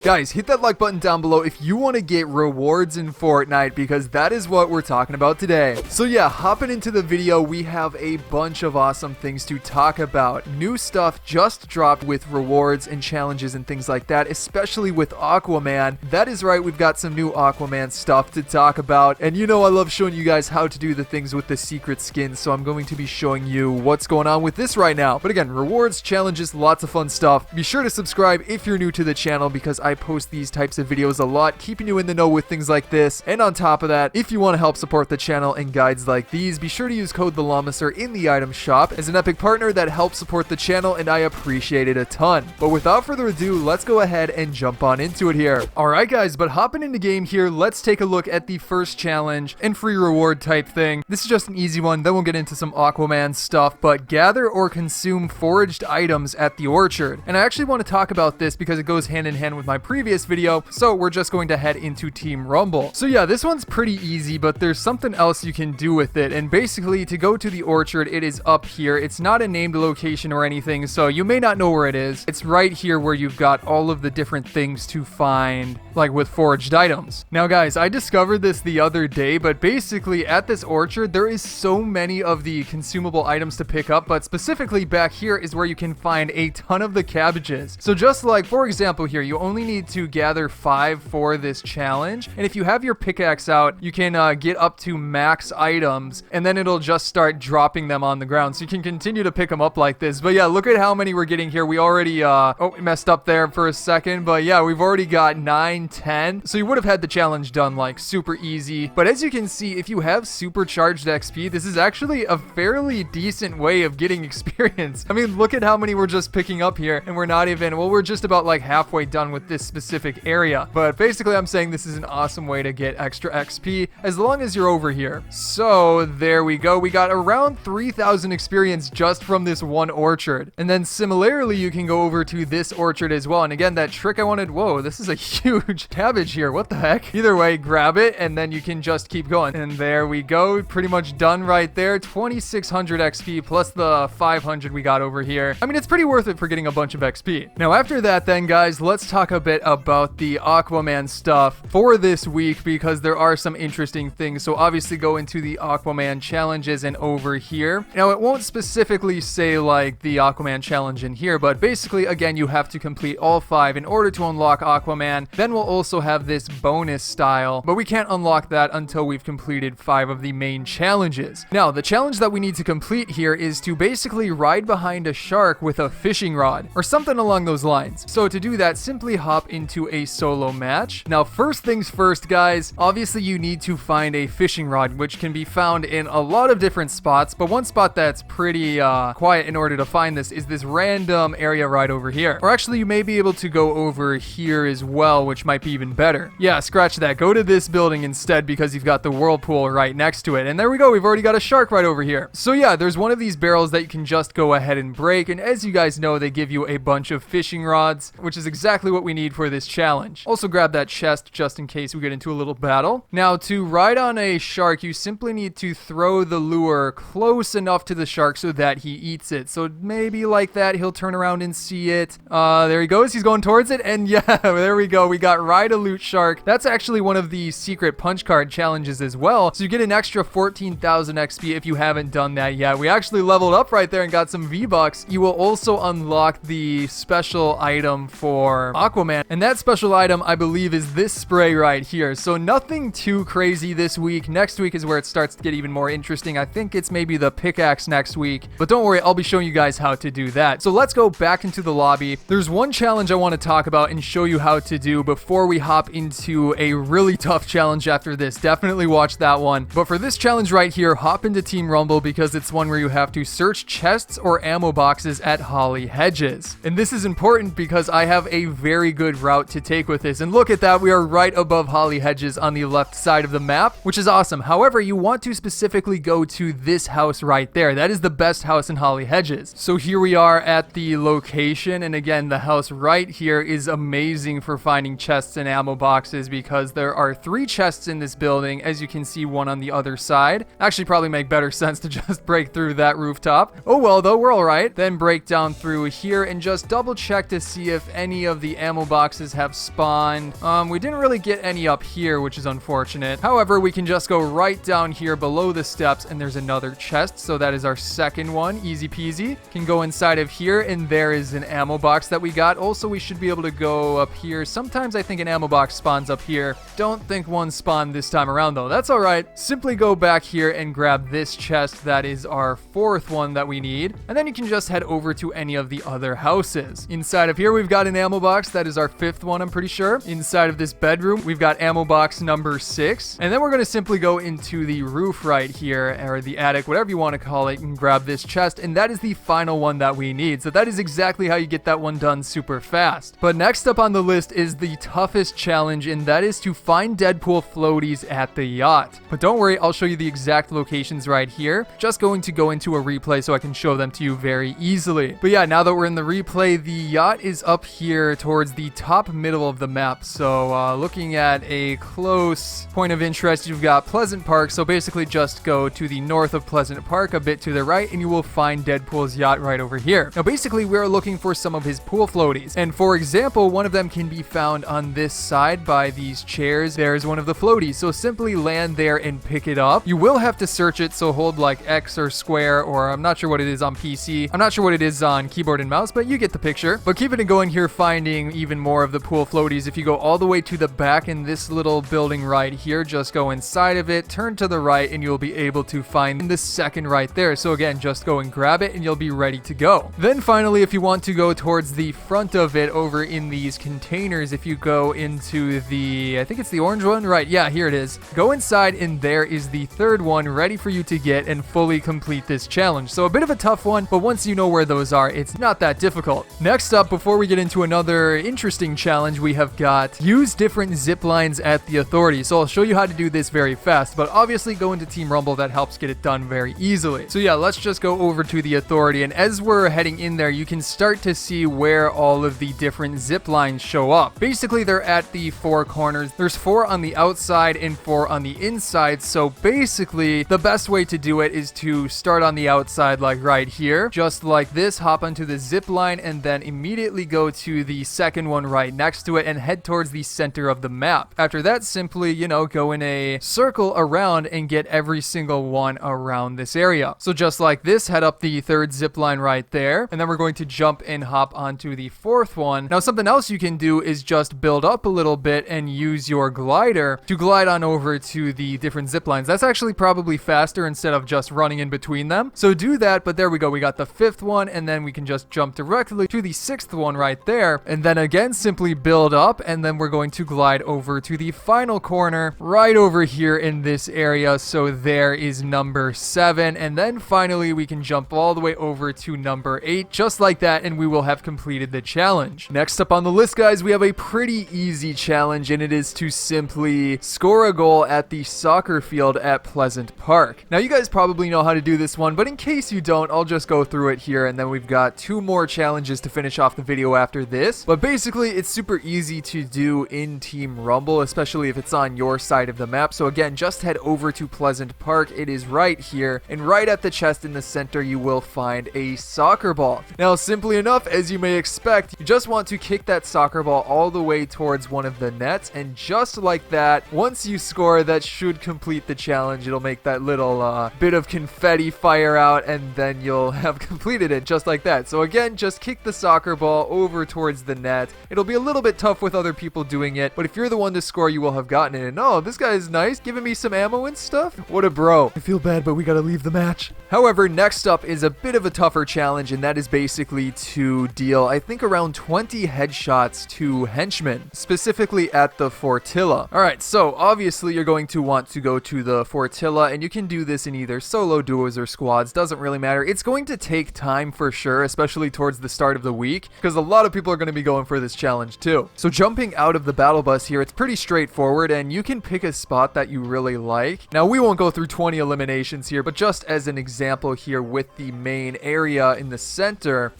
Guys, hit that like button down below if you want to get rewards in Fortnite, because that is what we're talking about today. So yeah, hopping into the video, we have a bunch of awesome things to talk about. New stuff just dropped with rewards and challenges and things like that, especially with Aquaman. That is right, we've got some new Aquaman stuff to talk about. And you know I love showing you guys how to do the things with the secret skins, so I'm going to be showing you what's going on with this right now. But again, rewards, challenges, lots of fun stuff. Be sure to subscribe if you're new to the channel, because I post these types of videos a lot, keeping you in the know with things like this. And on top of that, if you want to help support the channel and guides like these, be sure to use code TheLlamaSir in the item shop as an epic partner that helps support the channel, and I appreciate it a ton. But without further ado, let's go ahead and jump on into it here. Alright guys, but hopping into game here, let's take a look at the first challenge and free reward type thing. This is just an easy one, then we'll get into some Aquaman stuff, but gather or consume foraged items at the orchard. And I actually want to talk about this because it goes hand in hand with my previous video, so we're just going to head into Team Rumble. So yeah, this one's pretty easy, but there's something else you can do with it. And basically, to go to the orchard, it is up here. It's not a named location or anything, so you may not know where it is. It's right here where you've got all of the different things to find, like with foraged items. Now guys, I discovered this the other day, but basically at this orchard, there is so many of the consumable items to pick up, but specifically back here is where you can find a ton of the cabbages. So just like, for example here, you only need to gather 5 for this challenge, and if you have your pickaxe out, you can get up to max items, and then it'll just start dropping them on the ground, so you can continue to pick them up like this. But yeah, look at how many we're getting here. We already oh, we messed up there for a second, but yeah, we've already got 9, 10, so you would have had the challenge done like super easy. But as you can see, if you have supercharged XP, this is actually a fairly decent way of getting experience. I mean, look at how many we're just picking up here, and we're not even, well, we're just about like halfway done with this specific area. But basically, I'm saying this is an awesome way to get extra XP as long as you're over here. So there we go. We got around 3,000 experience just from this one orchard. And then similarly, you can go over to this orchard as well. And again, that trick I wanted, whoa, this is a huge cabbage here. What the heck? Either way, grab it and then you can just keep going. And there we go. Pretty much done right there. 2,600 XP plus the 500 we got over here. I mean, it's pretty worth it for getting a bunch of XP. Now, after that then, guys, let's talk a bit about the Aquaman stuff for this week, because there are some interesting things. So obviously go into the Aquaman challenges and over here. Now, it won't specifically say like the Aquaman challenge in here, but basically, again, you have to complete all 5 in order to unlock Aquaman. Then we'll also have this bonus style, but we can't unlock that until we've completed 5 of the main challenges. Now, the challenge that we need to complete here is to basically ride behind a shark with a fishing rod or something along those lines. So to do that, simply hop into a solo match. Now, first things first, guys, obviously you need to find a fishing rod, which can be found in a lot of different spots, but one spot that's pretty quiet in order to find this is this random area right over here. Or actually, you may be able to go over here as well, which might be even better. Yeah, scratch that. Go to this building instead, because you've got the whirlpool right next to it. And there we go. We've already got a shark right over here. So yeah, there's one of these barrels that you can just go ahead and break. And as you guys know, they give you a bunch of fishing rods, which is exactly what we need for this challenge. Also grab that chest just in case we get into a little battle. Now, to ride on a shark, you simply need to throw the lure close enough to the shark so that he eats it. So maybe like that, he'll turn around and see it. There he goes. He's going towards it. And yeah, there we go. We got Ride a Loot Shark. That's actually one of the secret punch card challenges as well. So you get an extra 14,000 XP if you haven't done that yet. We actually leveled up right there and got some V-Bucks. You will also unlock the special item for Aquaman. And that special item, I believe, is this spray right here. So nothing too crazy this week. Next week is where it starts to get even more interesting. I think it's maybe the pickaxe next week. But don't worry, I'll be showing you guys how to do that. So let's go back into the lobby. There's one challenge I want to talk about and show you how to do before we hop into a really tough challenge after this. Definitely watch that one. But for this challenge right here, hop into Team Rumble, because it's one where you have to search chests or ammo boxes at Holly Hedges. And this is important because I have a very good route to take with this. And look at that, we are right above Holly Hedges on the left side of the map, which is awesome. However, you want to specifically go to this house right there. That is the best house in Holly Hedges. So here we are at the location, and again, the house right here is amazing for finding chests and ammo boxes, because there are 3 chests in this building, as you can see, one on the other side. Actually, probably make better sense to just break through that rooftop. Oh well, though, we're all right. Then break down through here and just double check to see if any of the ammo boxes have spawned. We didn't really get any up here, which is unfortunate. However, we can just go right down here below the steps, and there's another chest. So that is our second one. Easy peasy. Can go inside of here, and there is an ammo box that we got. Also, we should be able to go up here. Sometimes I think an ammo box spawns up here. Don't think one spawned this time around, though. That's all right. Simply go back here and grab this chest. That is our fourth one that we need. And then you can just head over to any of the other houses. Inside of here, we've got an ammo box. That is our fifth one, I'm pretty sure. Inside of this bedroom, we've got ammo box number 6. And then we're going to simply go into the roof right here, or the attic, whatever you want to call it, and grab this chest. And that is the final one that we need. So that is exactly how you get that one done super fast. But next up on the list is the toughest challenge, and that is to find Deadpool floaties at the yacht. But don't worry, I'll show you the exact locations right here. Just going to go into a replay so I can show them to you very easily. But yeah, now that we're in the replay, the yacht is up here towards the top middle of the map. So looking at a close point of interest, you've got Pleasant Park. So basically just go to the north of Pleasant Park a bit to the right, and you will find Deadpool's yacht right over here. Now basically we're looking for some of his pool floaties, and for example, one of them can be found on this side by these chairs. There's one of the floaties, so simply land there and pick it up. You will have to search it, so hold like X or square, or I'm not sure what it is on PC. I'm not sure what it is on keyboard and mouse, but you get the picture. But keeping it going here, finding even more of the pool floaties. If you go all the way to the back in this little building right here, just go inside of it, turn to the right, and you'll be able to find the second right there. So again, just go and grab it and you'll be ready to go. Then finally, if you want to go towards the front of it over in these containers, if you go into the, I think it's the orange one, right? Yeah, here it is. Go inside, and there is the third one ready for you to get and fully complete this challenge. So a bit of a tough one, but once you know where those are, it's not that difficult. Next up, before we get into another interesting challenge, we have got use different zip lines at the authority. So I'll show you how to do this very fast, but obviously go into Team Rumble. That helps get it done very easily. So yeah, let's just go over to the authority, and as we're heading in there, you can start to see where all of the different zip lines show up. Basically, they're at the 4 corners. There's 4 on the outside and 4 on the inside. So basically, the best way to do it is to start on the outside, like right here, just like this, hop onto the zip line, and then immediately go to the second one right next to it and head towards the center of the map. After that, simply, go in a circle around and get every single one around this area. So just like this, head up the third zip line right there, and then we're going to jump and hop onto the fourth one. Now, something else you can do is just build up a little bit and use your glider to glide on over to the different zip lines. That's actually probably faster instead of just running in between them. So do that, but there we go. We got the 5th one, and then we can just jump directly to the 6th one right there. And then again, simply build up, and then we're going to glide over to the final corner right over here in this area. So there is number 7. And then finally, we can jump all the way over to number 8, just like that, and we will have completed the challenge. Next up on the list, guys, we have a pretty easy challenge, and it is to simply score a goal at the soccer field at Pleasant Park. Now, you guys probably know how to do this one, but in case you don't, I'll just go through it here, and then we've got 2 more challenges to finish off the video after this. But basically, it's super easy to do in Team Rumble, especially if it's on your side of the map. So again, just head over to Pleasant Park. It is right here, and right at the chest in the center, you will find a soccer ball. Now, simply enough, as you may expect, you just want to kick that soccer ball all the way towards one of the nets, and just like that, once you score, that should complete the challenge. It'll make that little bit of confetti fire out, and then you'll have completed it just like that. So again, just kick the soccer ball over towards the net. It'll be a little bit tough with other people doing it, but if you're the one to score, you will have gotten it. And oh, this guy is nice, giving me some ammo and stuff. What a bro. I feel bad, but we gotta leave the match. However, next up is a bit of a tougher challenge, and that is basically to deal, I think, around 20 headshots to henchmen, specifically at the fortilla. Alright, so obviously you're going to want to go to the fortilla, and you can do this in either solo, duos, or squads. Doesn't really matter. It's going to take time for sure, especially towards the start of the week, because a lot of people are going to be going for this challenge too. So jumping out of the battle bus here, it's pretty straightforward, and you can pick a spot that you really like. Now, we won't go through 20 eliminations here, but just as an example here with the main area in the center,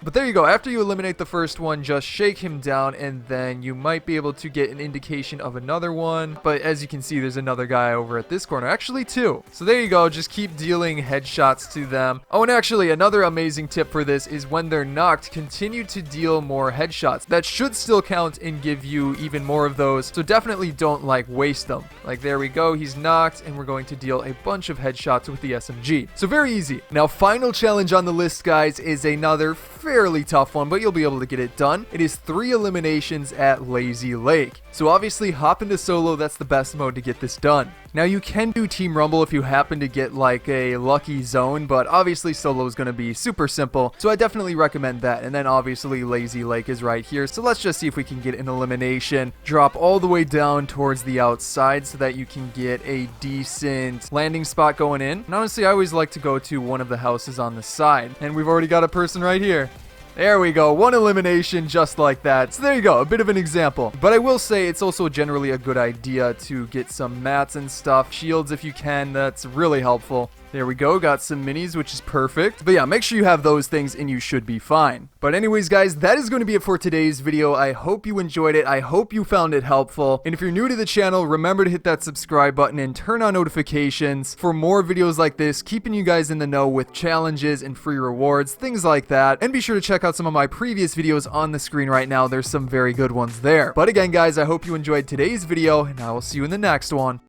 But there you go. After you eliminate the first one, just shake him down, and then you might be able to get an indication of another one. But as you can see, there's another guy over at this corner. Actually, two. So there you go. Just keep dealing headshots to them. Oh, and actually, another amazing tip for this is when they're knocked, continue to deal more headshots. That should still count and give you even more of those. So definitely don't waste them. Like, there we go. He's knocked, and we're going to deal a bunch of headshots with the SMG. So very easy. Now, final challenge on the list, guys, is another fairly tough one, but you'll be able to get it done. It is 3 eliminations at Lazy Lake. So obviously, hop into solo. That's the best mode to get this done. Now, you can do Team Rumble if you happen to get like a lucky zone, but obviously solo is going to be super simple, so I definitely recommend that. And then obviously Lazy Lake is right here, so let's just see if we can get an elimination. Drop all the way down towards the outside so that you can get a decent landing spot going in. And honestly, I always like to go to one of the houses on the side, and we've already got a person right here. There we go, 1 elimination just like that. So there you go, a bit of an example. But I will say it's also generally a good idea to get some mats and stuff, shields if you can, that's really helpful. There we go, got some minis, which is perfect. But yeah, make sure you have those things and you should be fine. But anyways, guys, that is going to be it for today's video. I hope you enjoyed it. I hope you found it helpful. And if you're new to the channel, remember to hit that subscribe button and turn on notifications for more videos like this, keeping you guys in the know with challenges and free rewards, things like that. And be sure to check out some of my previous videos on the screen right now. There's some very good ones there. But again, guys, I hope you enjoyed today's video, and I will see you in the next one.